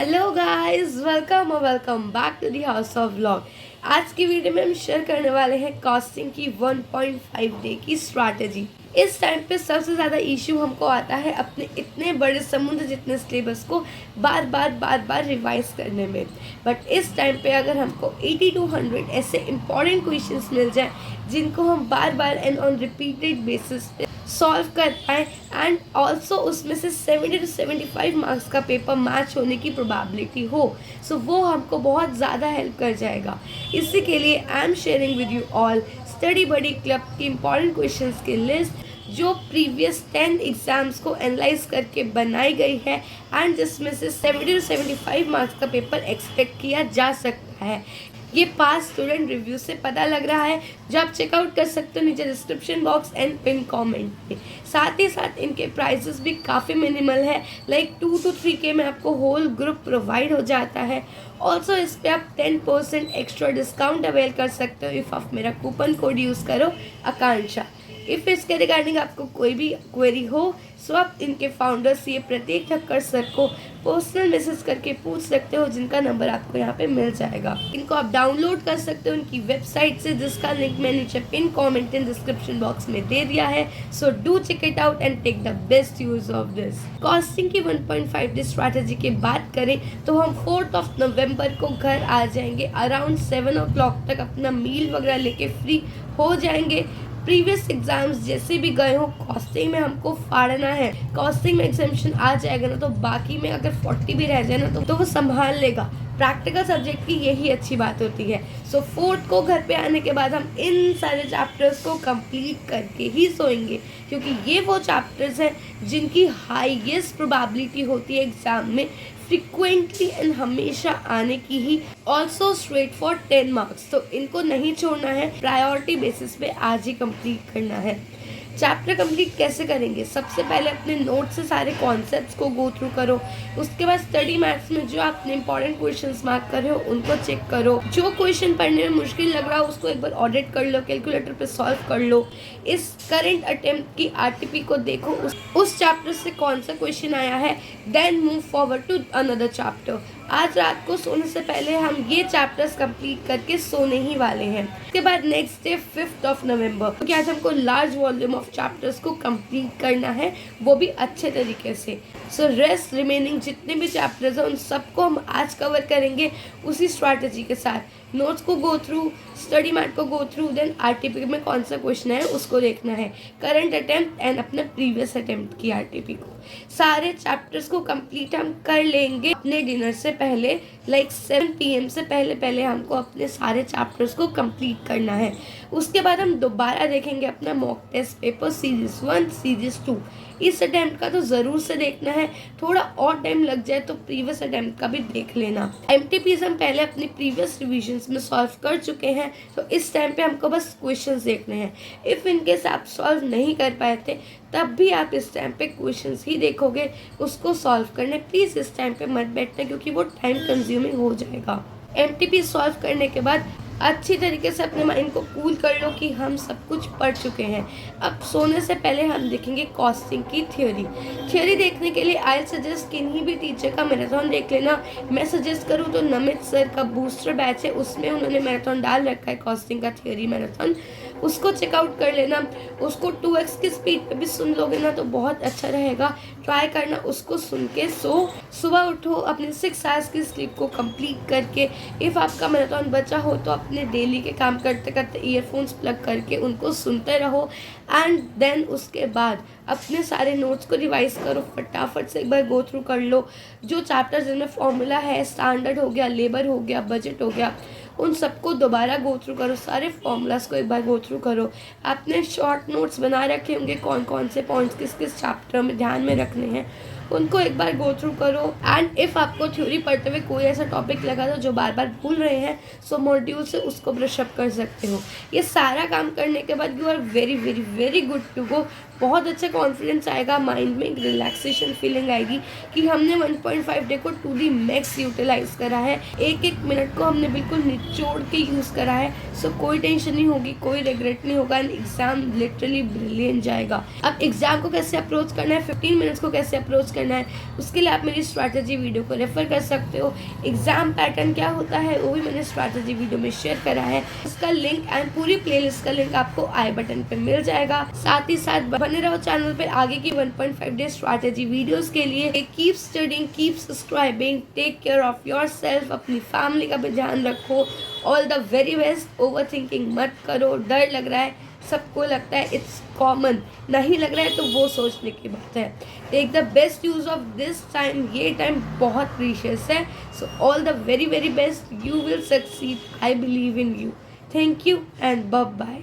Hello guys, welcome back to the house of vlog. आज की video में हम शेयर करने वाले हैं कॉस्टिंग की 1.5 डे की स्ट्रैटेजी। इस टाइम पे सबसे ज़्यादा इशू हमको आता है अपने इतने बड़े समुद्र जितने सिलेबस को बार बार रिवाइज करने में। बट इस टाइम पे अगर हमको 80 to 100 ऐसे इंपॉर्टेंट क्वेश्चंस मिल जाए जिनको हम बार बार एंड ऑन रिपीटेड बेसिस पे सॉल्व कर पाए एंड ऑल्सो उसमें से 70 to 75 मार्क्स का पेपर मैच होने की प्रोबेबिलिटी हो, सो वो हमको बहुत ज़्यादा हेल्प कर जाएगा। इसी के लिए I am sharing with you all study buddy club की इम्पॉर्टेंट क्वेश्चंस की लिस्ट जो प्रीवियस 10 एग्जाम्स को एनालाइज करके बनाई गई है एंड जिसमें से 70 to 75 मार्क्स का पेपर एक्सपेक्ट किया जा सकता है। ये पास स्टूडेंट रिव्यू से पता लग रहा है, जो आप चेकआउट कर सकते हो नीचे description box and pin comment पे। साथ ही साथ इनके प्राइसेस भी काफ़ी मिनिमल है, लाइक 2 to 3K में आपको होल ग्रुप प्रोवाइड हो जाता है। ऑल्सो इस पर आप 10% एक्स्ट्रा डिस्काउंट अवेल कर सकते हो इफ़ आप मेरा कूपन कोड यूज़ करो आकांक्षा। इफ़ इसके रिगार्डिंग आपको कोई भी क्वेरी हो सो आप इनके फाउंडर सी प्रतीक ठक्कर सर को पर्सनल मैसेज करके पूछ सकते हो, जिनका नंबर आपको यहाँ पे मिल जाएगा। इनको आप डाउनलोड कर सकते हो उनकी वेबसाइट से, जिसका लिंक मैं नीचे pin comment in description box में दे दिया है। So do check it out and take the best use of this. Costing की 1.5 डे स्ट्रैटेजी की बात करें तो हम 4 नवंबर को घर आ जाएंगे। अराउंड 7 o'clock तक अपना मील वगैरह लेके फ्री हो जाएंगे। प्रीवियस एग्जाम्स जैसे भी गए हो कॉस्टिंग में हमको फाड़ना है। कॉस्टिंग में एग्जामिशन आ जाएगा ना तो बाकी में अगर 40 भी रह जाए ना तो वो संभाल लेगा। प्रैक्टिकल सब्जेक्ट की यही अच्छी बात होती है। सो 4 को घर पे आने के बाद हम इन सारे चैप्टर्स को कंप्लीट करके ही सोएंगे, क्योंकि ये वो चैप्टर्स हैं जिनकी हाईएस्ट प्रोबेबिलिटी होती है एग्जाम में फ्रिक्वेंटली एंड हमेशा आने की ही। ऑल्सो स्ट्रेट फॉर 10 मार्क्स, तो इनको नहीं छोड़ना है, प्रायोरिटी बेसिस पे आज ही कंप्लीट करना है। चैप्टर कंप्लीट कैसे करेंगे? सबसे पहले अपने नोट से सारे कॉन्सेप्ट्स को गो थ्रू करो। उसके बाद स्टडी मैथ्स में जो आपने इंपॉर्टेंट क्वेश्चंस मार्क कर रहे हो उनको चेक करो। जो क्वेश्चन पढ़ने में मुश्किल लग रहा हो उसको एक बार ऑडिट कर लो, कैलकुलेटर पे सॉल्व कर लो। इस करंट अटेम्प्ट की आरटीपी को देखो, उस चैप्टर से कौन सा क्वेश्चन आया है, then move forward to another chapter. आज रात को सोने से पहले हम ये चैप्टर्स कंप्लीट करके सोने ही वाले हैं। उसके बाद नेक्स्ट डे 5 नवंबर, क्योंकि आज हमको लार्ज वॉल्यूम ऑफ चैप्टर्स को कंप्लीट करना है, वो भी अच्छे तरीके से। सो रेस्ट रिमेनिंग जितने भी चैप्टर्स हैं उन सबको हम आज कवर करेंगे उसी स्ट्रैटेजी के साथ। नोट्स को गो थ्रू, स्टडी मैट को गो थ्रू, देन आरटीपी में कौन सा क्वेश्चन है उसको देखना है, करंट अटेम्प्ट एंड अपने प्रीवियस अटेम्प्ट की आरटीपी को। सारे चैप्टर्स को कंप्लीट हम कर लेंगे अपने डिनर से पहले, लाइक 7 PM से पहले हमको अपने सारे चैप्टर्स को कंप्लीट करना है। उसके बाद हम दोबारा देखेंगे अपना mock test paper series 1 series 2। इस अटेम्प्ट का तो ज़रूर से देखना है, थोड़ा और टाइम लग जाए तो प्रीवियस अटेम्प्ट का भी देख लेना। एमटीपीज हम पहले अपनी प्रीवियस रिविजन्स में सॉल्व कर चुके हैं, तो इस टाइम पे हमको बस क्वेश्चंस देखने हैं। इफ़ इनकेस आप सॉल्व नहीं कर पाए थे तब भी आप इस टाइम पे क्वेश्चंस ही देखोगे, उसको सॉल्व करने प्लीज़ इस टाइम पे मत बैठना, क्योंकि वो टाइम कंज्यूमिंग हो जाएगा। एमटीपी सॉल्व करने के बाद अच्छी तरीके से अपने माइंड को कूल कर लो कि हम सब कुछ पढ़ चुके हैं। अब सोने से पहले हम देखेंगे कॉस्टिंग की थ्योरी देखने के लिए आई सजेस्ट किन्हीं भी टीचर का मैराथन देख लेना। मैं सजेस्ट करूँ तो नमित सर का बूस्टर बैच है, उसमें उन्होंने मैराथन डाल रखा है कॉस्टिंग का थ्योरी मैराथन, उसको चेकआउट कर लेना। उसको 2x की स्पीड पे भी सुन लोगे ना तो बहुत अच्छा रहेगा, ट्राई करना उसको सुन के। सुबह उठो, अपने 6 आवर्स की स्लीप को कंप्लीट करके, इफ़ आपका मैराथन बचा हो तो अपने डेली के काम करते करते ईयरफोन्स प्लग करके उनको सुनते रहो एंड देन उसके बाद अपने सारे नोट्स को रिवाइज करो। फटाफट से एक बार गो थ्रू कर लो। जो चैप्टर जिनमें फॉर्मूला है, स्टैंडर्ड हो गया, लेबर हो गया, बजट हो गया, उन सबको दोबारा गो थ्रू करो। सारे फॉर्मूलाज को एक बार गो थ्रू करो। आपने शॉर्ट नोट्स बना रखे होंगे, कौन कौन से पॉइंट्स किस किस चैप्टर में ध्यान में रखने हैं, उनको एक बार गो थ्रू करो। एंड इफ़ आपको थ्योरी पढ़ते हुए कोई ऐसा टॉपिक लगा था जो बार बार भूल रहे हैं, सो मॉड्यूल से उसको ब्रश अप कर सकते हो। ये सारा काम करने के बाद you are very very very good to go बहुत अच्छा कॉन्फिडेंस आएगा माइंड में, एक रिलैक्सेशन फीलिंग आएगी कि हमने 1.5 डे को टू दी मैक्स यूटिलाइज करा है, एक एक मिनट को हमने बिल्कुल निचोड़ के यूज़ करा है। सो कोई टेंशन नहीं होगी, कोई रिग्रेट नहीं होगा एंड एग्जाम लिटरली ब्रिलियंट जाएगा। अब एग्जाम को कैसे अप्रोच करना है, 15 मिनट्स को कैसे अप्रोच करना है, उसके लिए आप मेरी स्ट्रैटेजी वीडियो को रेफर कर सकते हो। एग्जाम पैटर्न क्या होता है वो भी मैंने स्ट्रैटेजी वीडियो में शेयर करा है, उसका लिंक एंड पूरी प्लेलिस्ट का लिंक आपको आई बटन पे मिल जाएगा। साथ ही साथ बने रहो चैनल पे आगे की 1.5 डे स्ट्रैटेजी वीडियोस के लिए। Keep studying, keep subscribing, take care of yourself, अपनी फैमिली का भी ध्यान रखो। All the very best. Overthinking मत करो। डर लग रहा है, सबको लगता है, इट्स कॉमन। नहीं लग रहा है तो वो सोचने की बात है। Take the best use of this time, ये टाइम बहुत प्रीशियस है। So all the very best, you will succeed, I believe in you. Thank you and bye bye.